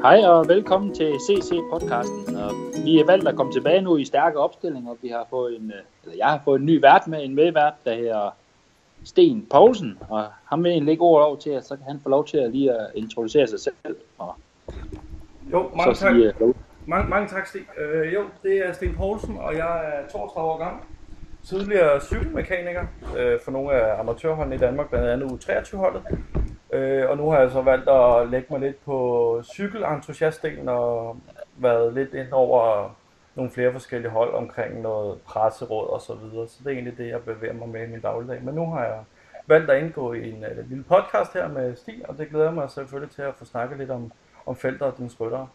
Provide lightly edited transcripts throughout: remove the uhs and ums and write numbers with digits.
Hej og velkommen til CC-podcasten. Vi er valgt at komme tilbage nu i stærke opstillinger. Vi har fået jeg har fået en ny vært med, en medvært, der hedder Sten Poulsen. Og ham vil egentlig ikke ordet over til, at så kan han få lov til at lige at introducere sig selv. Jo, mange tak. Mange tak, Sten. Jo, det er Sten Poulsen, og jeg er 32 år gammel. Tidligere cykelmekaniker for nogle af amatørholdene i Danmark, blandt andet U23-holdet. Og nu har jeg så valgt at lægge mig lidt på cykelentusiastdelen og været lidt ind over nogle flere forskellige hold omkring noget presseråd og så videre. Så det er egentlig det, jeg bevæger mig med i min dagligdag. Men nu har jeg valgt at indgå i en lille podcast her med Stig, og det glæder mig selvfølgelig til at få snakket lidt om felter og dens ryttere.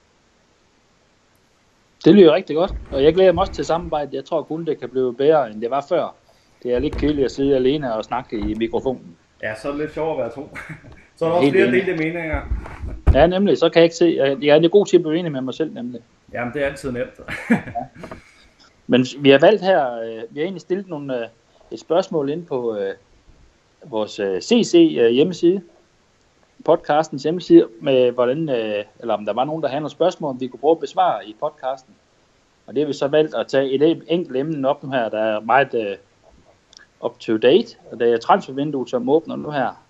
Det lyder rigtig godt, og jeg glæder mig også til samarbejdet. Jeg tror kun, det kan blive bedre, end det var før. Det er lidt kedeligt at sidde alene og snakke i mikrofonen. Ja, så er det lidt sjovt at være to. Så er der også flere delte meninger. Ja, nemlig. Så kan jeg ikke se. Jeg er god til at blive enig med mig selv, nemlig. Jamen, det er altid nemt. Ja. Men vi har valgt her, vi har egentlig stillet et spørgsmål ind på vores CC hjemmeside, podcastens hjemmeside, med hvordan, eller om der var nogen, der havde nogle spørgsmål, vi kunne prøve at besvare i podcasten. Og det har vi så valgt at tage et enkelt emne op nu her, der er meget up to date, og det er transfervinduet, som åbner nu her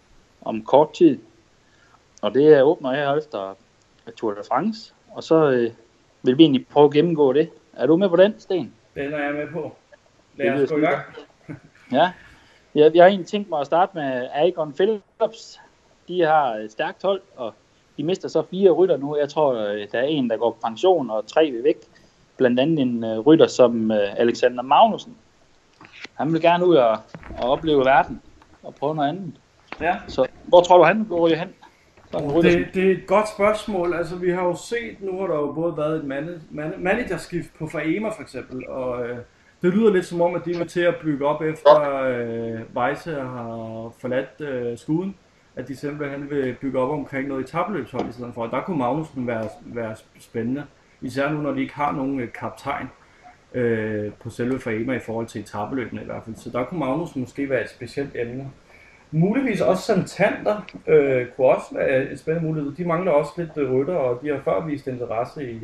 om kort tid. Og det åbner her efter Tour de France, og så vil vi egentlig prøve at gennemgå det. Er du med på den, Sten? Den er jeg med på. Lad os gå i gang. Ja, jeg har egentlig tænkt mig at starte med Aegon Philips. De har et stærkt hold, og de mister så 4 rytter nu. Jeg tror, der er en, der går på pension, og 3 vil væk. Blandt andet en rytter som Alexander Magnussen. Han vil gerne ud og opleve verden og prøve noget andet. Ja. Så hvor tror du, han går hen? Det er et godt spørgsmål. Altså, vi har jo set, nu har der jo både været et managerskift på Faema for eksempel, og det lyder lidt som om, at de vil til at bygge op efter Weisse har forladt skuden, at de simpelthen vil bygge op omkring noget etapeløbshold i stedet for. Der kunne Magnussen være spændende, især nu, når de ikke har nogen kaptajn på selve Faema i forhold til etapeløbene i hvert fald. Så der kunne Magnussen måske være et specielt emne. Muligvis også Santander kunne også være et spændende mulighed. De mangler også lidt rytter, og de har før vist interesse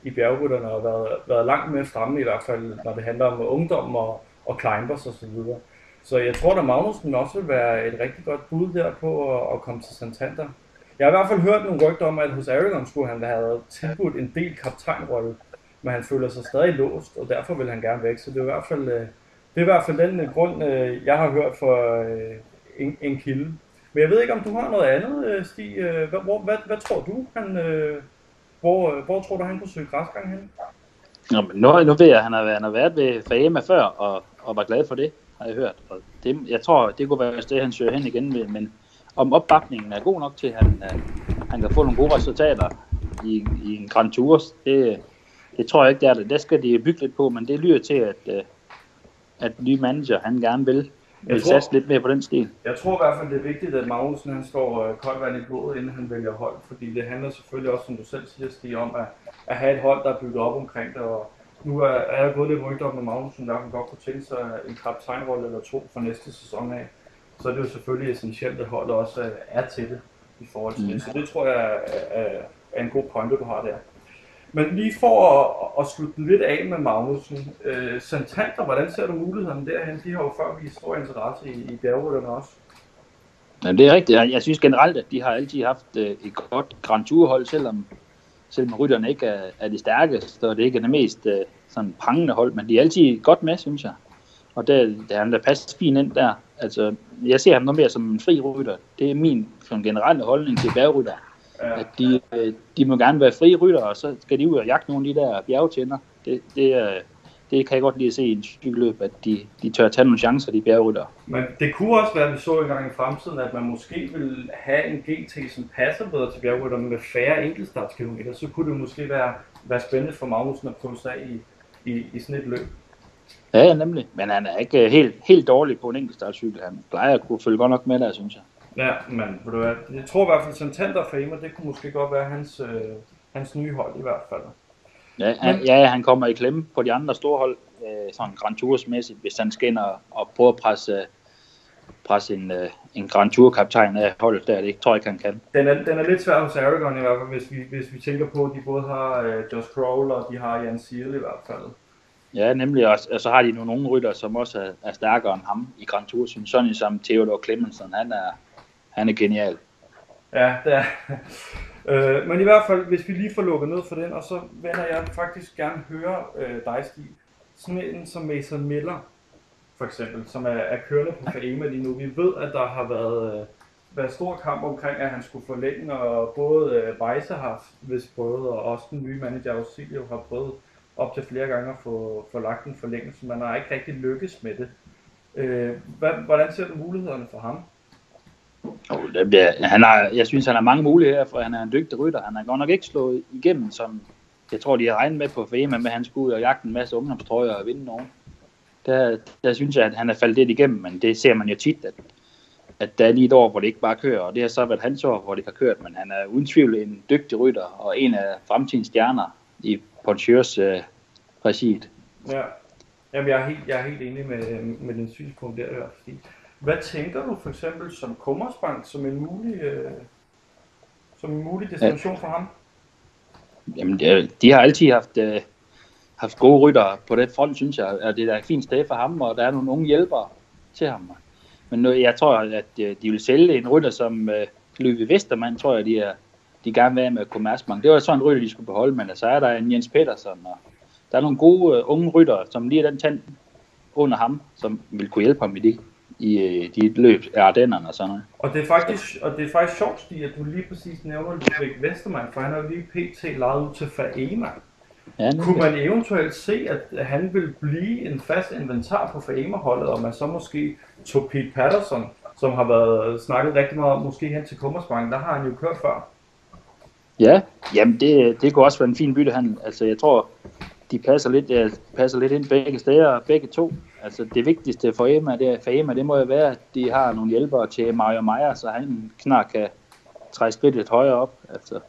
i bjergrytterne og været langt med fremme i hvert fald, når det handler om ungdom og climbers osv. Så jeg tror, at Magnussen også vil være et rigtig godt bud der på at komme til Santander. Jeg har i hvert fald hørt nogle rygter om, at hos Aragon skulle han have tilbudt en del kaptajnrolle, men han føler sig stadig låst, og derfor vil han gerne væk. Så det er i hvert fald den grund, jeg har hørt for en kilde. Men jeg ved ikke, om du har noget andet, Stig. Hvad tror du, hvor tror du, han kunne søge græsgang hen? Nå, men nu ved jeg, at han har været ved Faema før, og var glad for det, har jeg hørt. Og det, jeg tror, det kunne være det, han søger hen igen ved, men om opbakningen er god nok til, at han kan få nogle gode resultater i en Grand Tour, det tror jeg ikke, det er det. Der skal de bygge lidt på, men det lyder til, at nye manager, han gerne vil satse lidt mere på den stil. Jeg tror i hvert fald, det er vigtigt, at Magnussen han står koldt vand i blodet, inden han vælger hold, fordi det handler selvfølgelig også, som du selv siger, Stig, om at have et hold, der er bygget op omkring det, og nu er jeg gået lidt rygter om, at Magnussen der kan godt kunne tænke sig en kaptajnrolle eller 2 for næste sæson af, så er det jo selvfølgelig essentielt, at holdet også er til det i forhold til det, så det tror jeg er en god pointe, du har der. Men lige for at slutte lidt af med Magnussen, Santander, hvordan ser du mulighederne derhen? De har jo før vist stor interesse i bjergrytterne også. Ja, det er rigtigt. Jeg synes generelt, at de har altid haft et godt Grand Tour-hold, selvom rytterne ikke er de stærkeste, og det ikke er det mest sådan prangende hold, men de er altid godt med, synes jeg. Og der passer fint ind der. Altså, jeg ser ham noget mere som en fri rytter. Det er min sådan generelle holdning til bjergrytter. Ja. At de må gerne være frie rytter, og så skal de ud og jagte nogle af de der bjergetænder. Det kan jeg godt lide at se i en cykelløb, at de tør tage nogle chancer, de bjergrytter. Men det kunne også være, at vi så en gang i fremtiden, at man måske vil have en GT, som passer bedre til bjergrytterne med færre enkeltstartskilometer. Så kunne det måske være spændende for Magnussen at prøve sig i sådan et løb. Ja, nemlig. Men han er ikke helt dårlig på en enkeltstartcykel. Han plejer at kunne følge godt nok med der, synes jeg. Ja, men jeg tror i hvert fald, Santander og Faema, det kunne måske godt være hans nye hold i hvert fald. Ja, han kommer i klemme på de andre store hold, sådan Grand Tours-mæssigt, hvis han skal ind og prøve at presse en Grand Tour-kaptajn af holdet der. Det tror jeg ikke, han kan. Den er lidt svær hos Aragon i hvert fald, hvis vi tænker på, at de både har Josh Kroll og de har Jan Ziel i hvert fald. Ja, nemlig også. Og så har de nogle unge rytter, som også er stærkere end ham i Grand Tour. Sådan som Theodor Clemenson, han er genial. Ja, det er. Men i hvert fald, hvis vi lige får lukket ned for den, og så vender jeg faktisk gerne høre dig, Stig. Sådan en som Mason Miller, for eksempel, som er kørende på Faema lige nu. Vi ved, at der har været stor kamp omkring, at han skulle forlænge, og både Weisse har vist prøvet, og også den nye manager Ausilio har prøvet op til flere gange at få lagt en forlængelse. Man har ikke rigtig lykkes med det. Hvordan ser du mulighederne for ham? Jeg synes, han har mange muligheder, for han er en dygtig rytter. Han er godt nok ikke slået igennem, som jeg tror, de har regnet med på Faema, med at han skulle ud og jagte en masse ungdomstrøjer og vinde nogen. Der synes jeg, at han er faldet lidt igennem, men det ser man jo tit, at der er lige et år, hvor det ikke bare kører, og det har så været hans år, hvor det har kørt, men han er uden tvivl en dygtig rytter, og en af fremtidens stjerner i Poncheurs regiet. Ja, jamen jeg er helt enig med den synspunkt der. Hvad tænker du for eksempel som Commerzbank som en mulig destination for ham? Jamen, de har altid haft gode ryttere på den front, synes jeg, og det er et fint sted for ham, og der er nogle unge hjælpere til ham. Men jeg tror, at de vil sælge en rytter som Løve Vestermann, tror jeg, de gerne vil have med Commerzbank. Det var sådan en rytter, de skulle beholde, men så er der en Jens Pedersen, og der er nogle gode unge ryttere, som lige er den tand under ham, som vil kunne hjælpe ham i de løb af Ardennerne og sådan noget. Og det er faktisk sjovt, Stig, at du lige præcis nævner Ludwig Westermann, for han har jo lige pt. Lejet ud til Faema. Ja, kunne man eventuelt se, at han vil blive en fast inventar på Faema-holdet, og man så måske tog Pete Patterson, som har været snakket rigtig meget om, måske hen til Commerzbank, der har han jo kørt før. Ja, jamen det kunne også være en fin byttehandel. Altså jeg tror, de passer lidt ind begge steder, begge to. Altså det vigtigste for Faema, det må jo være, at de har nogle hjælpere til Mario Meyer, så han snart kan træde skridtet lidt højere op. Altså,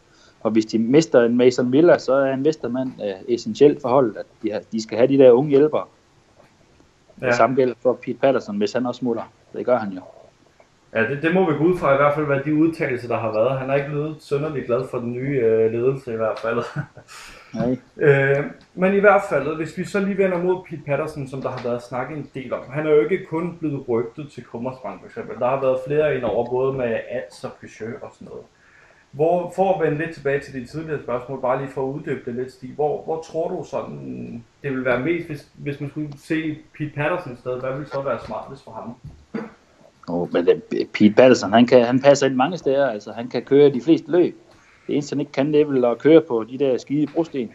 og hvis de mister en Mason Miller, så er en Vestermann essentielt for holdet, at de skal have de der unge hjælpere. Ja. Samme gælder for Pete Patterson, hvis han også smutter. Det gør han jo. Ja, det må vi gå ud fra i hvert fald, hvad de udtalelser, der har været. Han har ikke lydet synderligt glad for den nye ledelse i hvert fald. Nej. Men i hvert fald, hvis vi så lige vender mod Pete Patterson, som der har været snakket en del om. Han er jo ikke kun blevet rygtet til Commerzbank for eksempel. Der har været flere ind over, både med Als og Peugeot og sådan noget. For at vende lidt tilbage til de tidligere spørgsmål, bare lige for at uddybe det lidt, Stig. Hvor tror du sådan, det vil være mest, hvis man skulle se Pete Patterson i stedet, hvad vil så være smartest for ham? Men Pete Patterson, han passer ind mange steder, altså han kan køre de fleste løb. Det eneste han ikke kan, det er vel at køre på de der skide brosten.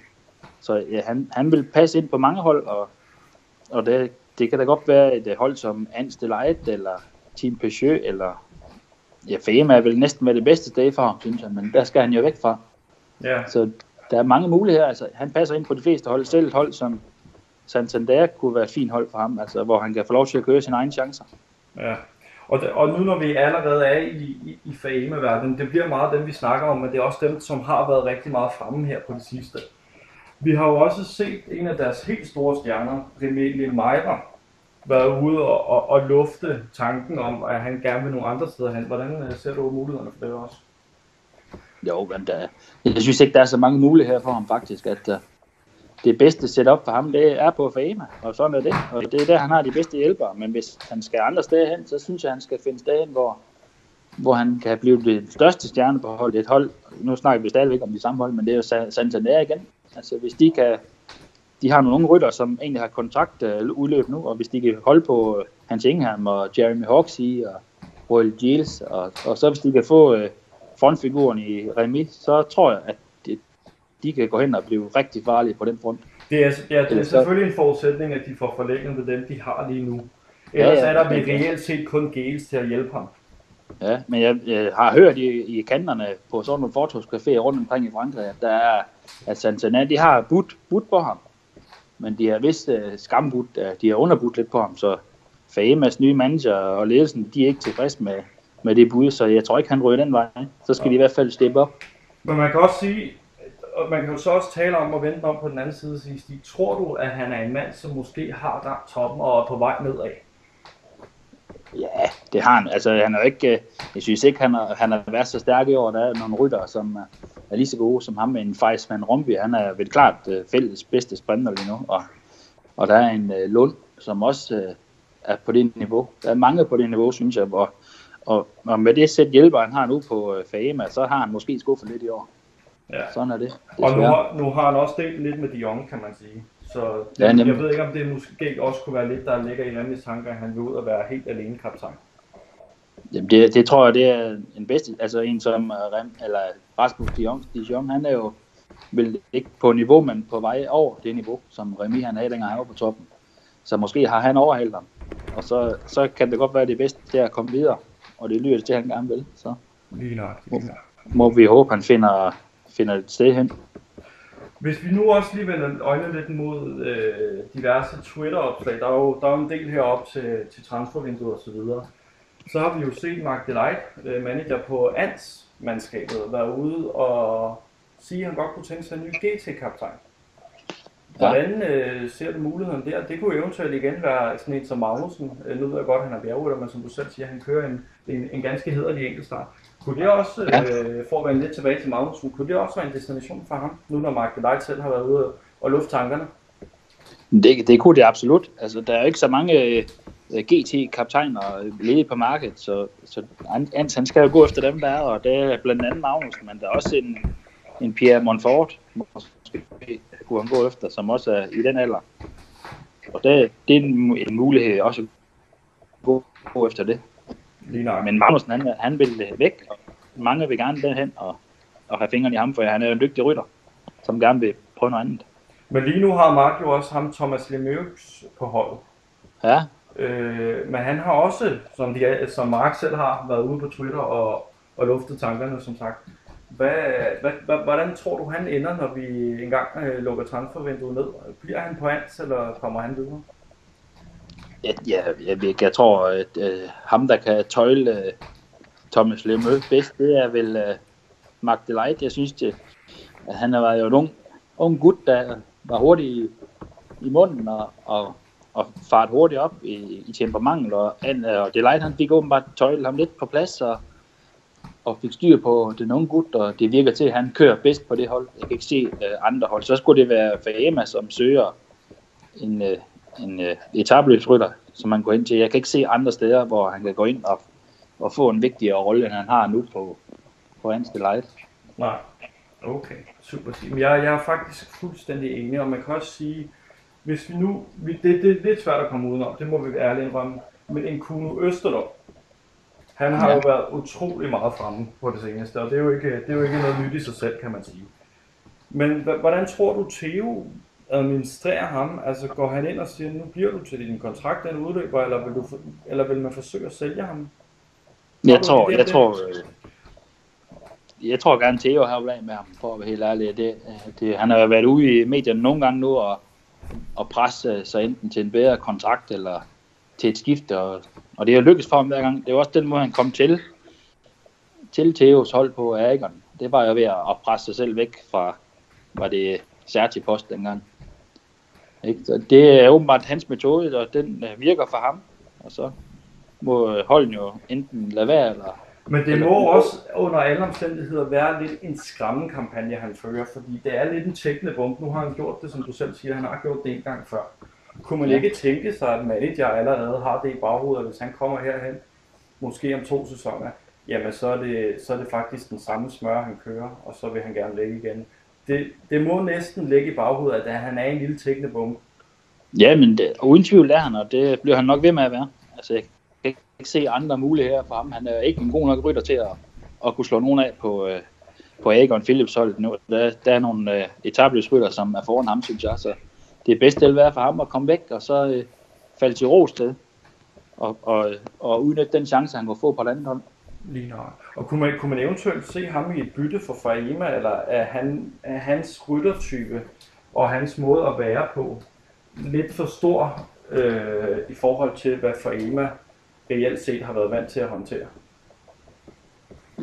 Så ja, han vil passe ind på mange hold, og det kan da godt være et hold som Ansteleit eller Team Peugeot, eller ja, Faema er vel næsten med det bedste sted for ham, synes jeg, men der skal han jo væk fra. Ja. Så der er mange muligheder, altså han passer ind på de fleste hold, selv et hold som Santander kunne være et fint hold for ham, altså hvor han kan få lov til at køre sine egne chancer. Ja. Og nu når vi allerede er i Faema-verdenen, det bliver meget dem vi snakker om, men det er også dem som har været rigtig meget fremme her på det sidste. Vi har jo også set en af deres helt store stjerner, Rémi Lemaire, været ude og lufte tanken om, at han gerne vil nogle andre steder hen. Hvordan ser du mulighederne for det også? Jo, men jeg synes ikke, der er så mange muligheder for ham faktisk, at det bedste setup for ham, det er på Faema, og sådan er det. Og det er der, han har de bedste hjælpere. Men hvis han skal andre steder hen, så synes jeg, han skal finde steder hen, hvor han kan blive det største stjerne på holdet. Et hold, nu snakker vi stadigvæk om de samme hold, men det er jo Santander igen. Altså hvis de har nogle unge rytter, som egentlig har kontrakt udløb nu, og hvis de kan holde på Hans Ingham og Jeremy Hoxie og Royal Giles, og så hvis de kan få frontfiguren i Rémi, så tror jeg, at de kan gå hen og blive rigtig farlige på den front. Det er selvfølgelig en forudsætning, at de får forlænget med dem, de har lige nu. Ellers er der reelt set kun Giles til at hjælpe ham. Ja, men jeg har hørt i kanterne på sådan nogle fortogscaféer rundt omkring i Frankrig, at der er, at Santander, de har budt på ham. Men de har vist skambudt, de har underbudt lidt på ham, så Faemas nye manager og ledelsen, de er ikke tilfredse med det bud, så jeg tror ikke, han ryger den vej. Så skal de i hvert fald steppe op. Men man kan også sige, og man kan jo så også tale om at vente om på den anden side og sige, Stig, tror du, at han er en mand, som måske har ramt toppen og er på vej nedad? Ja, det har han. Altså, han er jo ikke, jeg synes ikke, han har været så stærk i år. Der er nogle ryttere, som er lige så gode som ham, med en Fejs van Rompuy. Han er vel klart fælles bedste sprinter lige nu. Og der er en Lund, som også er på det niveau. Der er mange på det niveau, synes jeg. Og med det sæt hjælper, han har nu på Faema, så har han måske skuffet lidt i år. Ja. Sådan er det. Og nu har han også delt lidt med de unge, kan man sige. Så jeg ved ikke, om det måske også kunne være lidt, der ligger i Remis tanker, at han vil ud og være helt alene kaptajn. Jamen det tror jeg, det er en bedste, altså en som Rasmus de Jong, han er jo vel ikke på niveau, men på vej over det niveau, som Remy han havde, dengang han var på toppen. Så måske har han overhældt ham, og så kan det godt være det bedste til at komme videre, og det lyder det til, han gerne vil. Så lige nok. Må vi håbe, han finder et sted hen. Hvis vi nu også lige vender øjnene lidt mod diverse Twitter-opslag, der er jo en del heroppe til transfervinduet og så videre. Så har vi jo set Mark Delight, manager på ANS-mandskabet, være ude og sige, at han godt kunne tænke sig en ny GT-kaptajn. Hvordan ser du muligheden der? Det kunne eventuelt igen være sådan en som Magnussen. Nu ved jeg godt, at han er bjergrytter, men som du selv siger, han kører en ganske hæderlig enkeltstart. Kunne det også, for at vende lidt tilbage til Magnussen, kunne det også være en destination for ham, nu når Mark Delight selv har været ude og lufte tankerne? Det kunne det absolut. Altså, der er ikke så mange GT-kaptajner ledige på markedet, så Ans, han skal jo gå efter dem, der er, og det er blandt andet Magnussen, men der er også en Pierre Monfort, måske kunne han gå efter, som også er i den alder. Og det er en mulighed også at gå efter det. Men Magnussen, han vil væk, og mange vil gerne derhen og have fingrene i ham, for han er jo en dygtig rytter, som gerne vil prøve noget andet. Men lige nu har Mark jo også ham, Thomas Lemieux, på holdet. Ja. Men han har også, som Mark selv har, været ude på Twitter og luftet tankerne, som sagt. Hvordan tror du, han ender, når vi engang lukker transfervinduet ned? Bliver han på Ans, eller kommer han videre? Jeg tror, at ham, der kan tøjle Thomas Lemieux bedst, det er vel Mark Delight. Jeg synes, at han har været jo en ung gut, der var hurtig i munden og fart hurtigt op i temperamentet. Og Delight, han fik åbenbart tøjle ham lidt på plads og fik styr på den unge gut, og det virker til, at han kører bedst på det hold. Jeg kan ikke se andre hold. Så skulle det være Faema, som søger en etabløbsrytter, som man går ind til. Jeg kan ikke se andre steder, hvor han kan gå ind og få en vigtigere rolle, end han har nu på Ans Delight. Nej, okay, super. Jeg er faktisk fuldstændig enig, og man kan også sige, hvis vi nu, det er lidt svært at komme udenom, det må vi være ærligt indrømme, men en Kuno Østerlund, han har jo været utrolig meget fremme på det seneste, og det er jo ikke noget nyt i sig selv, kan man sige. Men hvordan tror du, Theo administrerer ham? Altså går han ind og siger, nu bliver du til din kontrakt, den udløber, eller vil man forsøge at sælge ham? Jeg tror gerne, Theo har været med ham, for at være helt ærlig. Han har været ude i medierne nogle gange nu og presse sig enten til en bedre kontrakt eller til et skifte, og det er lykkes for ham hver gang. Det var også den måde, han kom til Theos hold på Agon. Det var jo ved at presse sig selv væk fra, var det Serti-post dengang. Ikke? Så det er åbenbart hans metode, og den virker for ham, og så må holden jo enten lade være, eller... Men det må også under alle omstændigheder være lidt en skræmmekampagne, han fører, fordi det er lidt en tækkende bombe. Nu har han gjort det, som du selv siger, han har gjort det en gang før. Kunne man ikke tænke sig, at manager allerede har det i baghovedet, hvis han kommer herhen, måske om 2 sæsoner, jamen så er det faktisk den samme smør, han kører, og så vil han gerne lægge igen. Det må næsten ligge i baghovedet, at han er en lille tækkende bombe. Ja, men uden tvivl er han, og det bliver han nok ved med at være. Altså, jeg kan ikke se andre muligheder for ham. Han er ikke en god nok rytter til at kunne slå nogen af på Agon Philips holdet nu. Der er nogle etabløbsrytter, som er foran ham, synes jeg, så det bedste vil være for ham at komme væk, og så falde til ro sted, og udnytte den chance, han kunne få på et andet hold. Lige nok. Og kunne man eventuelt se ham i et bytte for Faema, eller er hans ryttertype og hans måde at være på lidt for stor i forhold til, hvad Faema reelt set har været vant til at håndtere?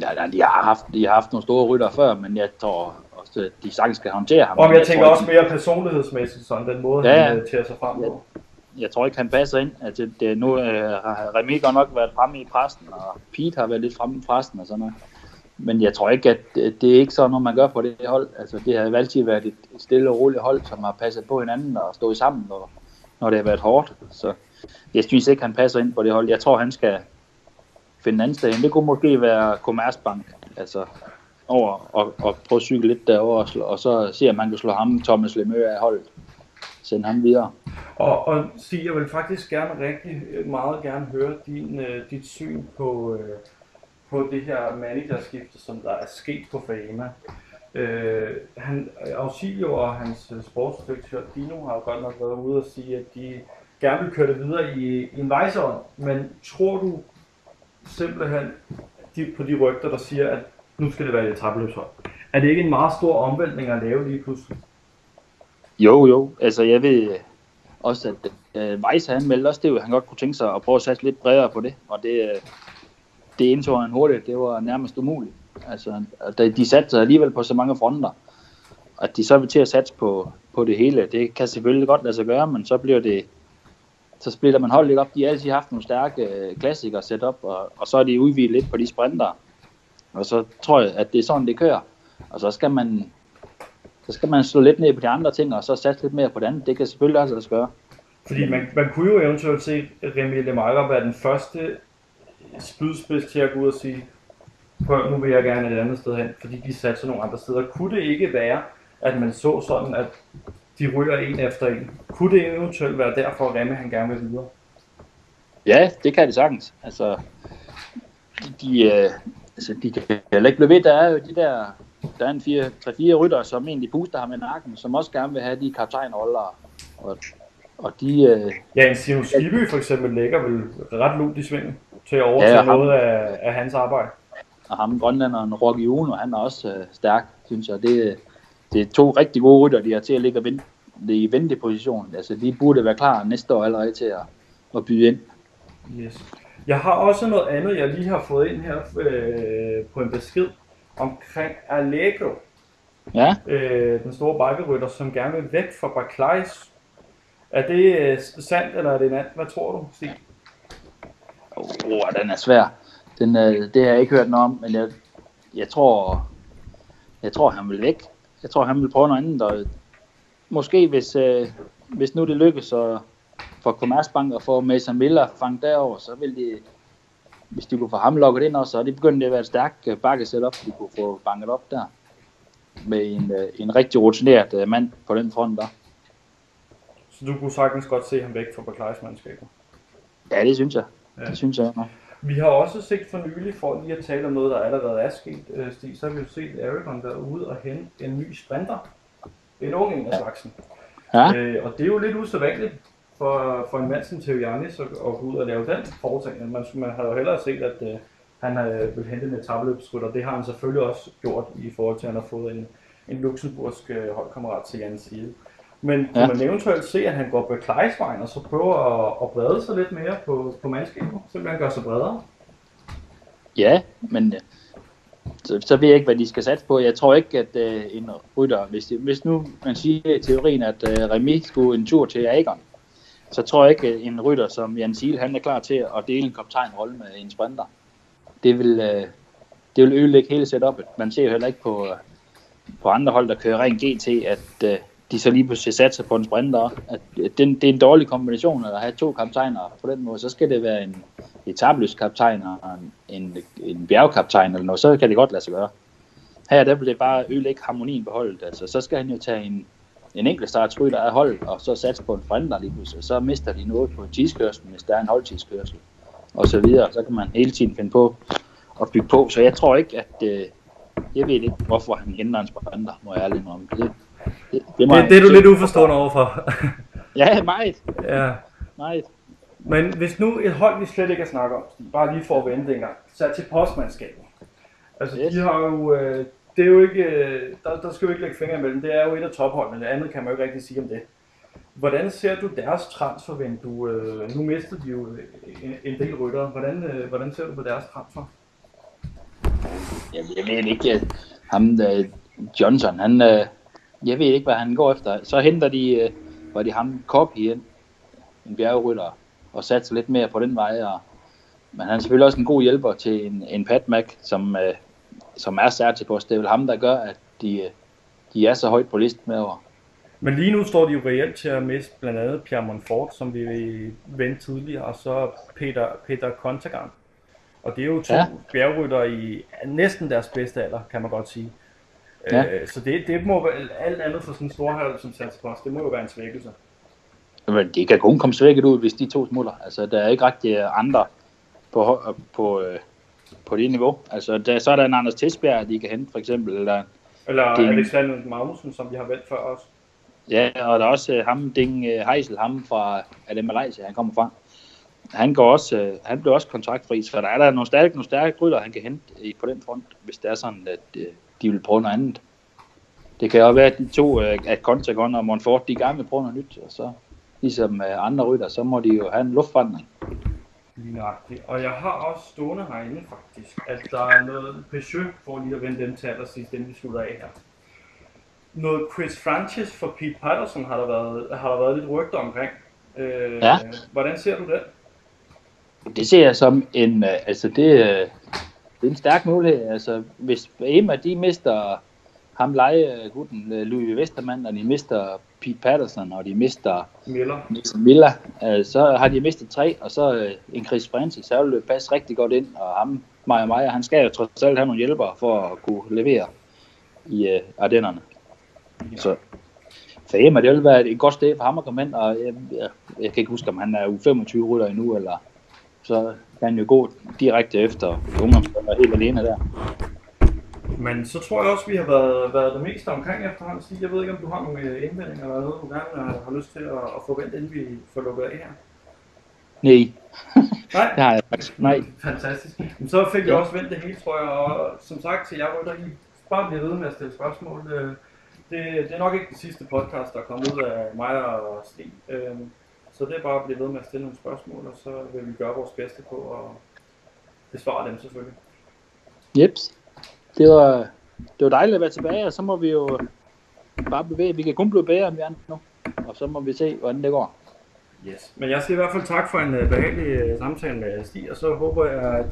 Ja, de har haft nogle store rytter før, men jeg tror også, at de sagtens skal håndtere ham. Og jeg tænker også mere personlighedsmæssigt, sådan den måde, han tager sig frem på. jeg tror ikke, han passer ind. Altså, nu har Remy godt nok været fremme i pressen, og Pete har været lidt fremme i pressen og sådan noget. Men jeg tror ikke, at det er ikke sådan noget, man gør på det hold. Altså, det har altid været et stille og roligt hold, som har passet på hinanden og stået sammen, når det har været hårdt. Så jeg synes ikke, han passer ind på det hold. Jeg tror, han skal finde en anden sted. Det kunne måske være Commerzbank, altså over og prøve at cykle lidt derover, og så se, om man kan slå ham, Thomas Lemø, af holdet. Sende ham videre. Og Stig, jeg vil faktisk rigtig meget gerne høre dit syn på det her managerskifte, som der er sket på Faema. Ausilio og hans sportsdirektør Dino har jo godt nok været ude og sige, at de gerne vil køre det videre i en vejsånd. Men tror du simpelthen på de rygter, der siger, at nu skal det være et etapeløbshold? Er det ikke en meget stor omvæltning at lave lige pludselig? Jo. Altså jeg ved også, at Weiss han meldte også det, at han godt kunne tænke sig at prøve at satse lidt bredere på det. Og det indså han hurtigt. Det var nærmest umuligt. Altså, de satte alligevel på så mange fronter. At de så vil til at satse på det hele, det kan selvfølgelig godt lade sig gøre, men så splitter man holdet lidt op. De har altid haft nogle stærke klassikere sat op, og så er de udvidet lidt på de sprinter. Og så tror jeg, at det er sådan, det kører. Og så skal man slå lidt ned på de andre ting, og så satse lidt mere på det andet. Det kan selvfølgelig også lade sig gøre. Fordi man kunne jo eventuelt se Remy Lemaire være den første spydspids til at gå ud og sige, nu vil jeg gerne et andet sted hen, fordi de satte nogle andre steder. Kunne det ikke være, at man så sådan, at de ryger en efter en? Kunne det eventuelt være derfor, at Remy han gerne vil videre? Ja, det kan det sagtens. Altså, de kan heller ikke blive ved. Der er jo der er en 3-4 rytter, som egentlig booster ham i nakken, som også gerne vil have de kaptajnroller. Og de... Ja, en Simon Skibby for eksempel lægger vel ret lunt i svingen til at overtage noget af hans arbejde. Og ham, grønlænderen Rocky Uno, han er også stærk, synes jeg. Det er 2 rigtig gode rytter, de har til at ligge i venteposition. Altså, de burde være klar næste år allerede til at byde ind. Yes. Jeg har også noget andet, jeg lige har fået ind her på en besked omkring Allegro. Ja. Den store bikerytter, som gerne vil væk fra Barclays. Er det sandt, eller er det en anden? Hvad tror du, Stig? Den er svær. Det har jeg ikke hørt noget om, men jeg tror han vil væk. Jeg tror han vil prøve noget andet. Og måske hvis nu det lykkes for Commerzbank og for Mason Miller fanget derover, så vil de, hvis de kunne få ham lukket ind også, så er det begyndt at være et stærkt bakkesetup, de kunne få banket op der med en rigtig rutineret mand på den front der. Så du kunne sagtens godt se ham væk fra Barclays-mandskaber? Ja, det synes jeg. Ja. Det synes jeg. Vi har også set for nylig, for lige at tale om noget, der allerede er sket, Stig, så har vi jo set Aragon der ude og hente en ny sprinter. En ung en af slagsen. Ja. Og det er jo lidt usædvanligt for en mand som Theo Janis at gå ud og lave den foretagende. Man har jo hellere set, at han vil hente en etapeløbsrytter. Det har han selvfølgelig også gjort i forhold til, at han har fået en luxemburgsk holdkammerat til Jan Side. Men kunne man eventuelt se, at han går på Barclays-vejen og så prøver at brede sig lidt mere på mandskabet? Simpelthen gør sig bredere? Ja, men så ved jeg ikke, hvad de skal satse på. Jeg tror ikke, at en rytter, hvis nu man siger i teorien, at Remy skulle en tur til Agon, så tror jeg ikke, at en rytter som Jan Siel, han er klar til at dele en kaptajnrolle med en sprinter. Det vil ødelægge hele setupet. Man ser jo heller ikke på andre hold, der kører ren GT, at de så lige pludselig satser på en sprinter. At det er en dårlig kombination at have 2 kaptajner på den måde. Så skal det være en etabløs kaptajn og en bjergkaptajn eller noget. Så kan det godt lade sig gøre. Her der vil det bare ødelægge harmonien på holdet. Altså, så skal han jo tage en enkelt startsrytter af holdet og så satse på en sprinter lige pludselig. Så mister de noget på tidskørslen, hvis der er en holdtidskørsel og så videre. Så kan man hele tiden finde på at bygge på. Så jeg tror ikke, at jeg ved ikke, hvorfor han henter en sprinter, må jeg ærligt om. Det er du lidt uforstående overfor. Ja, meget. Ja. Meget. Men hvis nu et hold, vi slet ikke har snakket om, bare lige for at vente en gang, så til postmandskabet. Altså, yes. De har jo, det er jo ikke, der skal jo ikke lægge fingre imellem, det er jo et af topholdene, det andet kan man jo ikke rigtig sige om det. Hvordan ser du deres transfervindue? Nu mistede de jo en del ryttere. Hvordan ser du på deres transfer? Jamen, jeg ved ikke, ham Johnson, jeg ved ikke, hvad han går efter. Så henter de, var det ham Korpi ind, en bjergrytter og satser lidt mere på den vej. Men han er selvfølgelig også en god hjælper til en Pat Mac, som er Sertifos. Det er vel ham, der gør, at de er så højt på listen med over. Men lige nu står de jo reelt til at miste blandt andet Pierre Monfort, som vi vendte tidligere, og så Peter Kontegan. Og det er jo to bjergrytter i næsten deres bedste alder, kan man godt sige. Ja. Så det må alt andet for sådan en storhold som Sertifos, det må jo være en svækkelse. Men de kan kun komme svækket ud, hvis de to smutter. Altså, der er ikke rigtig andre på det niveau. Altså, så er der en Anders Tesbjerg, de kan hente, for eksempel. Eller Alexander Magnussen, som vi har valgt før os. Ja, og der er også ham, Ding Heisel, ham fra Malaysia, han kommer fra. Han bliver også kontraktfri, så der er nogle stærke rytter, han kan hente på den front, hvis det er sådan, at de vil prøve noget andet. Det kan jo være, at de to, at Kontagon og Monfort, de er gerne vil prøve noget nyt, og så ligesom andre rytter, så må de jo have en luftforandring. Nøjagtigt. Og jeg har også stående herinde faktisk, at der er noget Peugeot, for lige at vende dem til allersidst, inden vi slutter af her. Noget Chris Francis for Pete Patterson har der været lidt rygter omkring. Hvordan ser du det? Det ser jeg som en, det er en stærk mulighed. Altså, hvis Ema, de mister ham lejegutten Louis Westermann, og de mister Pete Patterson, og de mister Miller, så har de mistet 3, og så en Chris Francis, så vil det passe rigtig godt ind, og ham, Maja, han skal jo trods alt have nogle hjælpere for at kunne levere i Ardennerne. Ja. Så for Ema, det vil være et godt sted for ham at komme ind, og jeg kan ikke huske, om han er U25 rytter endnu, eller så kan han jo gå direkte efter ungdomsspillere helt alene der. Men så tror jeg også, vi har været det meste omkring efterhånden. Jeg ved ikke, om du har nogle indvendinger eller noget, du gerne har lyst til at forvente, inden vi får lukket af her? Nej. Det har jeg faktisk. Nej. Fantastisk. Men så fik jeg også vendt det hele, tror jeg. Og som sagt til jer rytter, I bare bliver ved med at stille spørgsmål. Det er nok ikke den sidste podcast, der er kommet ud af mig og Stig. Så det er bare at blive ved med at stille nogle spørgsmål, og så vil vi gøre vores bedste på at besvare dem selvfølgelig. Jeps. Det var dejligt at være tilbage, og så må vi jo bare bevæge. Vi kan kun blive bedre, end vi er nu, og så må vi se, hvordan det går. Yes. Men jeg siger i hvert fald tak for en behagelig samtale med Stig, og så håber jeg,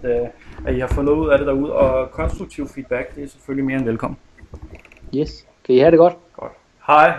at I har fået noget ud af det derude, og konstruktiv feedback, det er selvfølgelig mere end velkommen. Yes. Kan I have det godt? Godt. Hej.